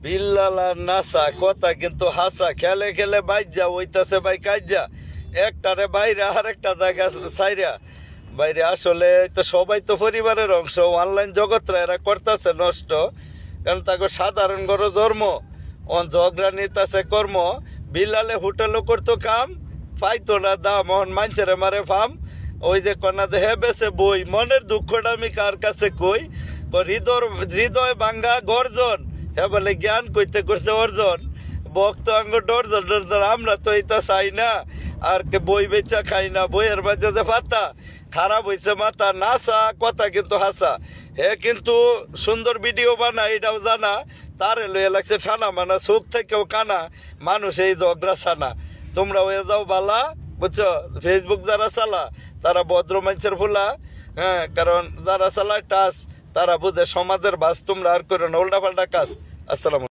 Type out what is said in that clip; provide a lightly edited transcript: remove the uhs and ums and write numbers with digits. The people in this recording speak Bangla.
বিল্লাল আর নাসা কথা কিন্তু হাসা, খেলে খেলে বাইজা ওইতাছে ভাই কাজা, একটারে বাইরে আর একটা জায়গা সাইরা বাইরে। আসলে তো সবাই তো পরিবারের অংশ, অনলাইন জগৎরা এরা করতেছে নষ্ট, কারণ তাকে সাধারণ গরো জন্ম ঝগড়া নিতেছে কর্ম। বিল্লালে হোটেলও করতো কাম, পাইতো না দাম, অন মানছেরে মারে ফাম। ওই যে কন্যা দেহে বেছে বই, মনের দুঃখটা আমি কার কাছে কই, হৃদয় ভাঙ্গা গর্জন, হ্যাঁ বলে জ্ঞান কইতে করছে অর্জন, বক্ত আঙ্গ ডরজন ডরজন। আমরা তো এটা চাই না, আর কে বই বেচা খাই না, বইয়ের মাঝে যে পাতা খারাপ হয়েছে মাথা। নাসা কথা কিন্তু হাসা, হে কিন্তু সুন্দর ভিডিও বানায় এটাও জানা, তার লইয়া লাগছে ঠানা মানা, সুখ থেকেও কানা, মানুষ এই ঝগড়া ছানা। তোমরা হয়ে যাও বালা, বুঝছো? ফেসবুক যারা চালা তারা ভদ্র মানুষের ফুলা, হ্যাঁ, কারণ যারা চালায় টাস তারা বুঝে সমাজের বাস। তোমরা আর করো না উল্টা পাল্টা কাজ। আসসালাম।